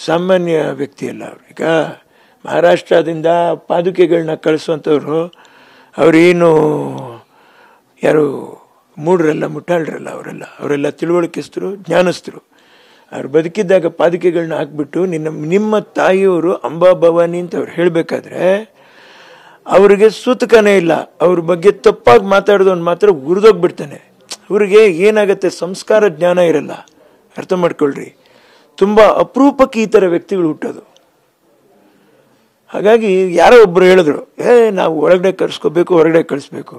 ಸಾಮಾನ್ಯ ವ್ಯಕ್ತಿ ಅಲ್ಲ ಅವರು. ಈಗ ಮಹಾರಾಷ್ಟ್ರದಿಂದ ಪಾದುಕೆಗಳನ್ನ ಕಳಿಸುವಂಥವ್ರು ಅವರೇನು ಯಾರು ಮೂಢರಲ್ಲ, ಮುಟ್ಟಾಳ್ರಲ್ಲ, ಅವರೆಲ್ಲ ತಿಳುವಳಿಕೆಸ್ತರು, ಜ್ಞಾನಸ್ಥರು. ಅವ್ರು ಬದುಕಿದ್ದಾಗ ಪಾದುಕೆಗಳನ್ನ ಹಾಕ್ಬಿಟ್ಟು ನಿಮ್ಮ ತಾಯಿಯವರು ಅಂಬಾ ಭವಾನಿ ಅಂತ ಅವ್ರು ಹೇಳಬೇಕಾದ್ರೆ ಅವ್ರಿಗೆ ಸೂತಕನೇ ಇಲ್ಲ. ಅವ್ರ ಬಗ್ಗೆ ತಪ್ಪಾಗಿ ಮಾತಾಡೋದನ್ನು ಮಾತ್ರ ಉರಿದೋಗ್ಬಿಡ್ತಾನೆ. ಅವ್ರಿಗೆ ಏನಾಗುತ್ತೆ, ಸಂಸ್ಕಾರ ಜ್ಞಾನ ಇರಲ್ಲ. ಅರ್ಥ ಮಾಡ್ಕೊಳ್ರಿ, ತುಂಬ ಅಪರೂಪಕ್ಕೆ ಈ ಥರ ವ್ಯಕ್ತಿಗಳು ಹುಟ್ಟೋದು. ಹಾಗಾಗಿ ಯಾರೋ ಒಬ್ಬರು ಹೇಳಿದ್ರು, ನಾವು ಒಳಗಡೆ ಕರ್ಸ್ಕೋಬೇಕು, ಹೊರಗಡೆ ಕಳಿಸ್ಬೇಕು.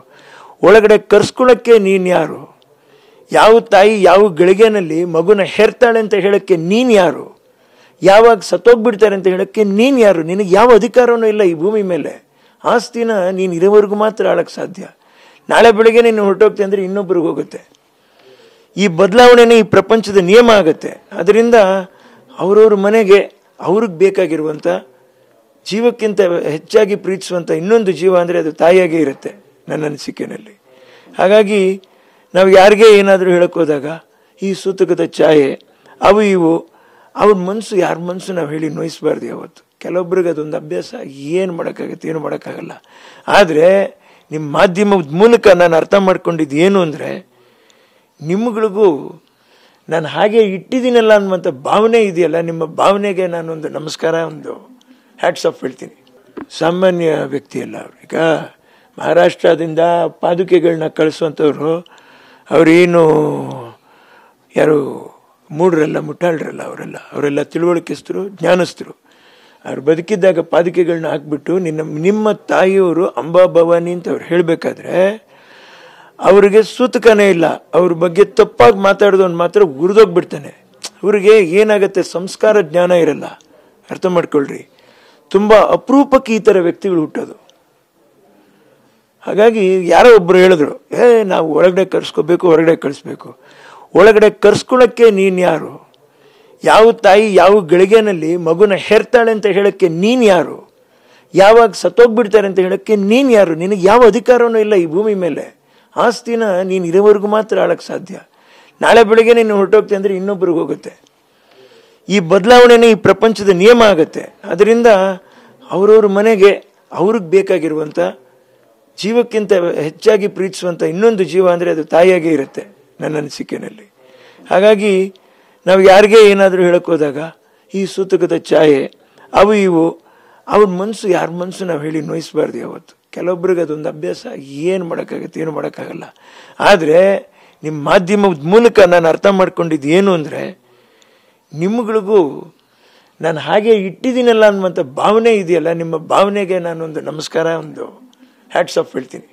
ಒಳಗಡೆ ಕರ್ಸ್ಕೊಳ್ಳೋಕ್ಕೆ ನೀನು ಯಾರು? ಯಾವ ತಾಯಿ ಯಾವ ಗಳಿಗೆನಲ್ಲಿ ಮಗುನ ಹೆರ್ತಾಳೆ ಅಂತ ಹೇಳೋಕ್ಕೆ ನೀನು ಯಾರು? ಯಾವಾಗ ಸತ್ತೋಗ್ಬಿಡ್ತಾರೆ ಅಂತ ಹೇಳೋಕ್ಕೆ ನೀನು ಯಾರು? ನಿನಗೆ ಯಾವ ಅಧಿಕಾರವೂ ಇಲ್ಲ ಈ ಭೂಮಿ ಮೇಲೆ. ಆಸ್ತಿನ ನೀನು ಇರೋವರೆಗೂ ಮಾತ್ರ ಆಳಕ್ಕೆ ಸಾಧ್ಯ. ನಾಳೆ ಬೆಳಗ್ಗೆ ನೀನು ಹೊರಟೋಗ್ತೆ ಅಂದರೆ ಇನ್ನೊಬ್ಬರಿಗೆ ಹೋಗುತ್ತೆ. ಈ ಬದಲಾವಣೆನೇ ಈ ಪ್ರಪಂಚದ ನಿಯಮ ಆಗುತ್ತೆ. ಅದರಿಂದ ಅವರವ್ರ ಮನೆಗೆ ಅವ್ರಿಗೆ ಬೇಕಾಗಿರುವಂಥ ಜೀವಕ್ಕಿಂತ ಹೆಚ್ಚಾಗಿ ಪ್ರೀತಿಸುವಂಥ ಇನ್ನೊಂದು ಜೀವ ಅಂದರೆ ಅದು ತಾಯಿಯಾಗೇ ಇರುತ್ತೆ ನನ್ನ ಅನಿಸಿಕೆಯಲ್ಲಿ. ಹಾಗಾಗಿ ನಾವು ಯಾರಿಗೇ ಏನಾದರೂ ಹೇಳೋಕ್ಕೋದಾಗ ಈ ಸೂತಕದ ಛಾಯೆ ಅವು ಇವು ಅವ್ರ ಮನಸ್ಸು, ಯಾರ ಮನಸ್ಸು ನಾವು ಹೇಳಿ ನೋಯಿಸಬಾರ್ದು ಯಾವತ್ತು. ಕೆಲವೊಬ್ರಿಗೆ ಅದೊಂದು ಅಭ್ಯಾಸ, ಏನು ಮಾಡೋಕ್ಕಾಗತ್ತೆ, ಏನು ಮಾಡೋಕ್ಕಾಗಲ್ಲ. ಆದರೆ ನಿಮ್ಮ ಮಾಧ್ಯಮದ ಮೂಲಕ ನಾನು ಅರ್ಥ ಮಾಡ್ಕೊಂಡಿದ್ದು ಏನು ಅಂದರೆ, ನಿಮ್ಗಳಿಗೂ ನಾನು ಹಾಗೆ ಇಟ್ಟಿದ್ದೀನಲ್ಲ ಅನ್ನುವಂಥ ಭಾವನೆ ಇದೆಯಲ್ಲ, ನಿಮ್ಮ ಭಾವನೆಗೆ ನಾನೊಂದು ನಮಸ್ಕಾರ, ಒಂದು ಹ್ಯಾಟ್ಸ್ ಆಫ್ ಹೇಳ್ತೀನಿ. ಸಾಮಾನ್ಯ ವ್ಯಕ್ತಿ ಅಲ್ಲ ಅವರು. ಈಗ ಮಹಾರಾಷ್ಟ್ರದಿಂದ ಪಾದುಕೆಗಳನ್ನ ಕಳಿಸುವಂಥವ್ರು ಅವರೇನು ಯಾರು ಮೂಢರಲ್ಲ, ಮುಟ್ಟಾಳ್ರಲ್ಲ, ಅವರೆಲ್ಲ ತಿಳುವಳಿಕೆಸ್ತರು, ಜ್ಞಾನಸ್ಥರು. ಅವ್ರು ಬದುಕಿದ್ದಾಗ ಪಾದುಕೆಗಳನ್ನ ಹಾಕ್ಬಿಟ್ಟು ನಿಮ್ಮ ತಾಯಿಯವರು ಅಂಬಾ ಭವಾನಿ ಅಂತ ಅವ್ರು ಹೇಳಬೇಕಾದ್ರೆ ಅವ್ರಿಗೆ ಸೂತಕನೇ ಇಲ್ಲ. ಅವ್ರ ಬಗ್ಗೆ ತಪ್ಪಾಗಿ ಮಾತಾಡೋದನ್ನು ಮಾತ್ರ ಉರಿದೋಗ್ಬಿಡ್ತಾನೆ. ಅವ್ರಿಗೆ ಏನಾಗುತ್ತೆ, ಸಂಸ್ಕಾರ ಜ್ಞಾನ ಇರಲ್ಲ. ಅರ್ಥ ಮಾಡ್ಕೊಳ್ರಿ, ತುಂಬ ಅಪರೂಪಕ್ಕೆ ಈ ಥರ ವ್ಯಕ್ತಿಗಳು ಹುಟ್ಟೋದು. ಹಾಗಾಗಿ ಯಾರೋ ಒಬ್ಬರು ಹೇಳಿದ್ರು, ನಾವು ಒಳಗಡೆ ಕರ್ಸ್ಕೋಬೇಕು, ಹೊರಗಡೆ ಕಳಿಸ್ಬೇಕು. ಒಳಗಡೆ ಕರ್ಸ್ಕೊಳ್ಳೋಕ್ಕೆ ನೀನು ಯಾರು? ಯಾವ ತಾಯಿ ಯಾವ ಗಳಿಗೆನಲ್ಲಿ ಮಗುನ ಹೆರ್ತಾಳೆ ಅಂತ ಹೇಳೋಕ್ಕೆ ನೀನು ಯಾರು? ಯಾವಾಗ ಸತ್ತೋಗ್ಬಿಡ್ತಾರೆ ಅಂತ ಹೇಳೋಕ್ಕೆ ನೀನು ಯಾರು? ನಿನಗೆ ಯಾವ ಅಧಿಕಾರವೂ ಇಲ್ಲ ಈ ಭೂಮಿ ಮೇಲೆ. ಆಸ್ತಿನ ನೀನು ಇರೋವರೆಗೂ ಮಾತ್ರ ಆಳಕ್ಕೆ ಸಾಧ್ಯ. ನಾಳೆ ಬೆಳಗ್ಗೆ ನೀನು ಹೊರಟೋಗ್ತೆ ಅಂದರೆ ಇನ್ನೊಬ್ಬರಿಗೆ ಹೋಗುತ್ತೆ. ಈ ಬದಲಾವಣೆನೇ ಈ ಪ್ರಪಂಚದ ನಿಯಮ ಆಗುತ್ತೆ. ಅದರಿಂದ ಅವರವ್ರ ಮನೆಗೆ ಅವ್ರಿಗೆ ಬೇಕಾಗಿರುವಂಥ ಜೀವಕ್ಕಿಂತ ಹೆಚ್ಚಾಗಿ ಪ್ರೀತಿಸುವಂಥ ಇನ್ನೊಂದು ಜೀವ ಅಂದರೆ ಅದು ತಾಯಿಯಾಗೇ ಇರುತ್ತೆ ನನ್ನ ಅನಿಸಿಕೆಯಲ್ಲಿ. ಹಾಗಾಗಿ ನಾವು ಯಾರಿಗೇ ಏನಾದರೂ ಹೇಳೋಕ್ಕೋದಾಗ ಈ ಸೂತಕದ ಛಾಯೆ ಅವು ಇವು ಅವ್ರ ಮನಸ್ಸು, ಯಾರ ಮನಸ್ಸು ನಾವು ಹೇಳಿ ನೋಯಿಸಬಾರ್ದು ಯಾವತ್ತು. ಕೆಲವೊಬ್ರಿಗೆ ಅದೊಂದು ಅಭ್ಯಾಸ, ಏನು ಮಾಡೋಕ್ಕಾಗತ್ತೆ, ಏನು ಮಾಡೋಕ್ಕಾಗಲ್ಲ. ಆದರೆ ನಿಮ್ಮ ಮಾಧ್ಯಮದ ಮೂಲಕ ನಾನು ಅರ್ಥ ಮಾಡ್ಕೊಂಡಿದ್ದು ಏನು ಅಂದರೆ, ನಿಮ್ಗಳಿಗೂ ನಾನು ಹಾಗೆ ಇಟ್ಟಿದ್ದೀನಲ್ಲ ಅನ್ನುವಂಥ ಭಾವನೆ ಇದೆಯಲ್ಲ, ನಿಮ್ಮ ಭಾವನೆಗೆ ನಾನೊಂದು ನಮಸ್ಕಾರ, ಒಂದು ಹ್ಯಾಟ್ಸ್ ಆಫ್ ಹೇಳ್ತೀನಿ.